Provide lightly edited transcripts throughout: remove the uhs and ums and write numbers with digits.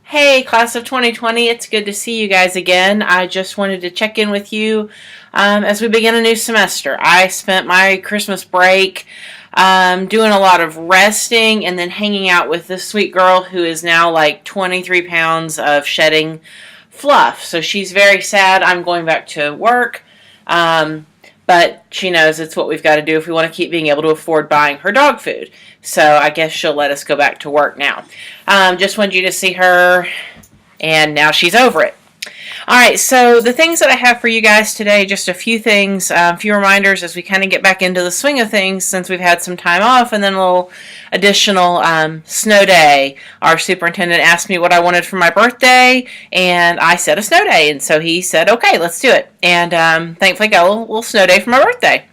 Hey, class of 2020, it's good to see you guys again. I just wanted to check in with you as we begin a new semester. I spent my Christmas break doing a lot of resting and then hanging out with this sweet girl who is now like 23 pounds of shedding fluff. So she's very sad. I'm going back to work. Um, but she knows it's what we've got to do if we want to keep being able to afford buying her dog food. So I guess she'll let us go back to work now. Just wanted you to see her, and now she's over it. All right, so the things that I have for you guys today, just a few things, a few reminders as we kind of get back into the swing of things since we've had some time off, and then a little additional snow day. Our superintendent asked me what I wanted for my birthday, and I said a snow day, and so he said, okay, let's do it. And thankfully got a little snow day for my birthday.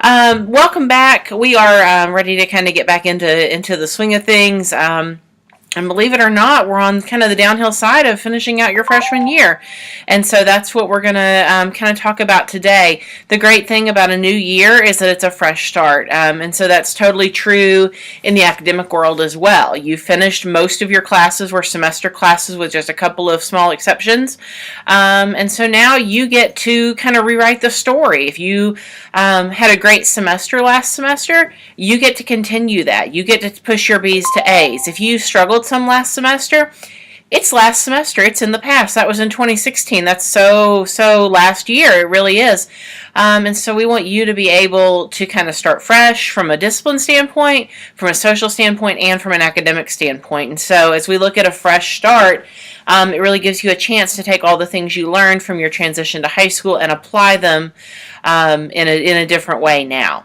Welcome back. We are ready to kind of get back into the swing of things. And believe it or not, we're on kind of the downhill side of finishing out your freshman year. And so that's what we're going to kind of talk about today. The great thing about a new year is that it's a fresh start. And so that's totally true in the academic world as well. You finished most of your classes were semester classes with just a couple of small exceptions. And so now you get to kind of rewrite the story. If you had a great semester last semester, you get to continue that. You get to push your B's to A's. If you struggled some last semester, it's last semester. It's in the past. That was in 2016. That's so last year. It really is. And so we want you to be able to kind of start fresh from a discipline standpoint, from a social standpoint, and from an academic standpoint. And so as we look at a fresh start, it really gives you a chance to take all the things you learned from your transition to high school and apply them in a different way now.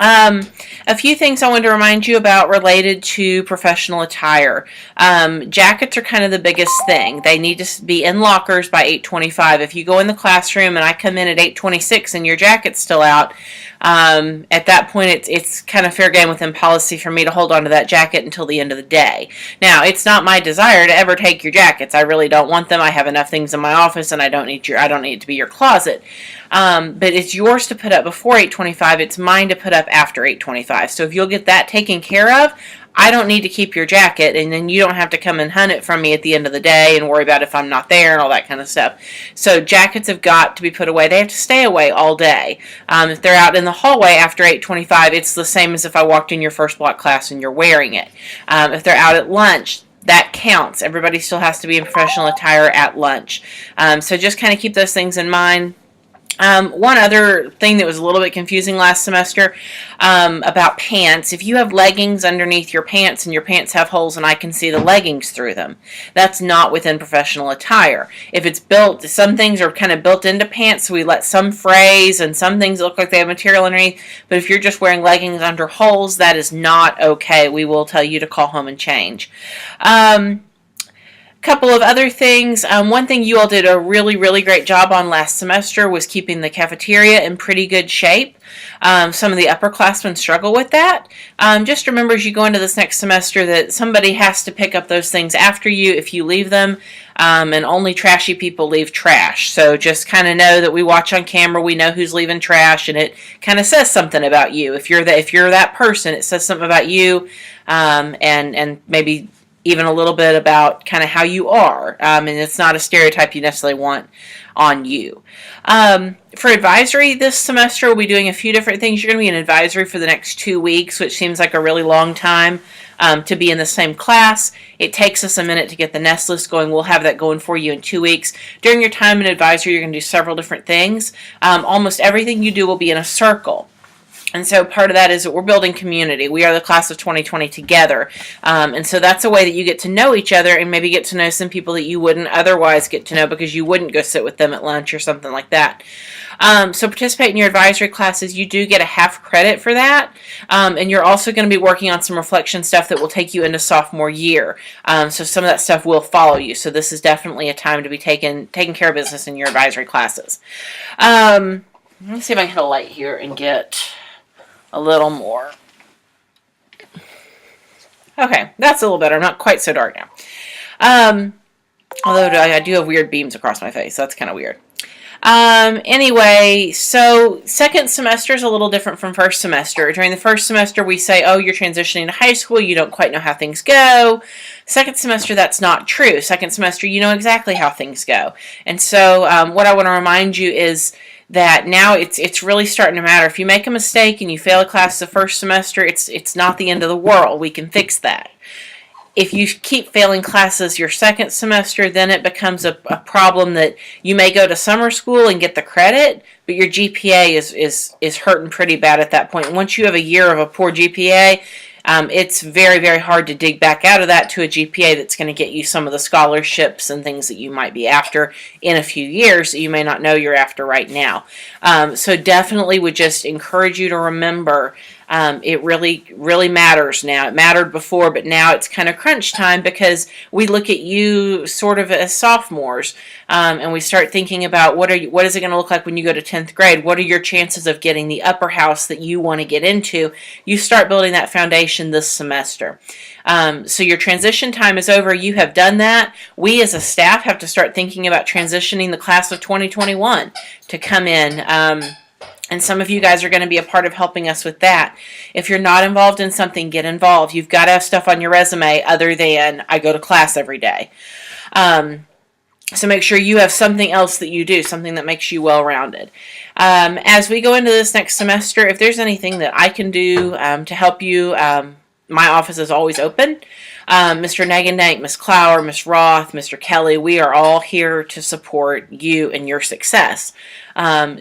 A few things I wanted to remind you about related to professional attire. Jackets are kind of the biggest thing. They need to be in lockers by 8:25. If you go in the classroom and I come in at 8:26 and your jacket's still out, at that point it's kind of fair game within policy for me to hold on to that jacket until the end of the day. Now, it's not my desire to ever take your jackets. I really don't want them. I have enough things in my office and I don't need it to be your closet. But it's yours to put up before 8:25. It's mine to put up after 8:25. So if you'll get that taken care of, I don't need to keep your jacket, and then you don't have to come and hunt it from me at the end of the day and worry about if I'm not there and all that kind of stuff. So jackets have got to be put away. They have to stay away all day. If they're out in the hallway after 8:25, it's the same as if I walked in your first block class and you're wearing it. If they're out at lunch, that counts. Everybody still has to be in professional attire at lunch. So just kind of keep those things in mind. One other thing that was a little bit confusing last semester about pants. If you have leggings underneath your pants and your pants have holes and I can see the leggings through them, that's not within professional attire. If it's built, some things are kind of built into pants, so we let some frays and some things look like they have material underneath. But if you're just wearing leggings under holes, that is not okay. We will tell you to call home and change. Couple of other things. One thing you all did a really great job on last semester was keeping the cafeteria in pretty good shape. Some of the upperclassmen struggle with that. Just remember as you go into this next semester that somebody has to pick up those things after you if you leave them, and only trashy people leave trash. So just kind of know that we watch on camera, we know who's leaving trash, and it kind of says something about you. If you're that person, it says something about you, and maybe even a little bit about kind of how you are. And it's not a stereotype you necessarily want on you. For advisory this semester, we'll be doing a few different things. You're going to be in advisory for the next 2 weeks, which seems like a really long time to be in the same class. It takes us a minute to get the nest list going. We'll have that going for you in 2 weeks. During your time in advisory, you're going to do several different things. Almost everything you do will be in a circle. And so part of that is that we're building community. We are the class of 2020 together. And so that's a way that you get to know each other and maybe get to know some people that you wouldn't otherwise get to know because you wouldn't go sit with them at lunch or something like that. So participate in your advisory classes. You do get a half credit for that. And you're also going to be working on some reflection stuff that will take you into sophomore year. So some of that stuff will follow you. So this is definitely a time to be taking care of business in your advisory classes. Let's see if I can hit a light here and get a little more. Okay, that's a little better. I'm not quite so dark now. Although I do have weird beams across my face. That's kind of weird. Anyway, so second semester is a little different from first semester. During the first semester, we say, oh, you're transitioning to high school, you don't quite know how things go. Second semester, that's not true. Second semester, you know exactly how things go. And so what I want to remind you is that now it's really starting to matter. If you make a mistake and you fail a class the first semester, it's not the end of the world. We can fix that. If you keep failing classes your second semester, then it becomes a problem that you may go to summer school and get the credit, but your GPA is hurting pretty bad at that point. Once you have a year of a poor GPA, it's very, very hard to dig back out of that to a GPA that's going to get you some of the scholarships and things that you might be after in a few years that you may not know you're after right now. So definitely would just encourage you to remember it really, really matters now. It mattered before, but now it's kind of crunch time because we look at you sort of as sophomores, and we start thinking about what is it going to look like when you go to 10th grade? What are your chances of getting the upper house that you want to get into? You start building that foundation this semester. So your transition time is over. You have done that. We as a staff have to start thinking about transitioning the class of 2021 to come in. And some of you guys are going to be a part of helping us with that. If you're not involved in something, get involved. You've got to have stuff on your resume other than I go to class every day. So make sure you have something else that you do, something that makes you well-rounded. As we go into this next semester, if there's anything that I can do to help you, my office is always open. Mr. Nagendank, Ms. Clower, Ms. Roth, Mr. Kelly, we are all here to support you and your success.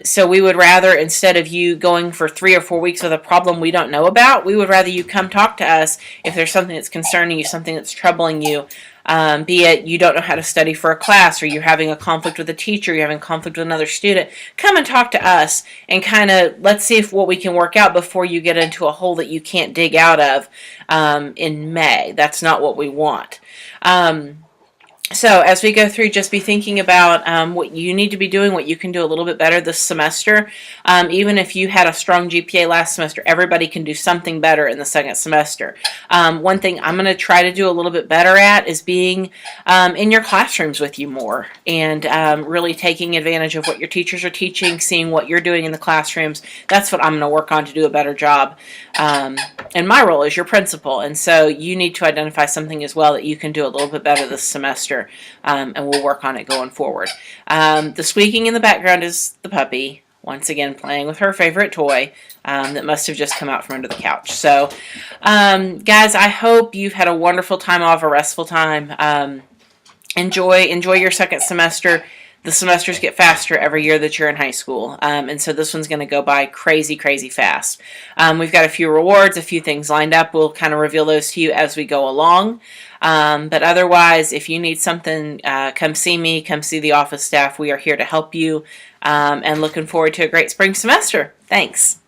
So we would rather, instead of you going for 3 or 4 weeks with a problem we don't know about, we would rather you come talk to us if there's something that's concerning you, something that's troubling you. Be it you don't know how to study for a class, or you're having a conflict with a teacher, you're having conflict with another student, come and talk to us and kind of let's see if what we can work out before you get into a hole that you can't dig out of in May. That's not what we want. So as we go through, just be thinking about what you need to be doing, what you can do a little bit better this semester. Even if you had a strong GPA last semester, everybody can do something better in the second semester. One thing I'm going to try to do a little bit better at is being in your classrooms with you more and really taking advantage of what your teachers are teaching, seeing what you're doing in the classrooms. That's what I'm going to work on to do a better job. And my role is your principal, and so you need to identify something as well that you can do a little bit better this semester. And we'll work on it going forward. The squeaking in the background is the puppy, once again playing with her favorite toy that must have just come out from under the couch. So, guys, I hope you've had a wonderful time off, a restful time. Enjoy your second semester. The semesters get faster every year that you're in high school, and so this one's going to go by crazy, crazy fast. We've got a few rewards, a few things lined up. We'll kind of reveal those to you as we go along. But otherwise, if you need something, come see me, come see the office staff. We are here to help you, and looking forward to a great spring semester. Thanks.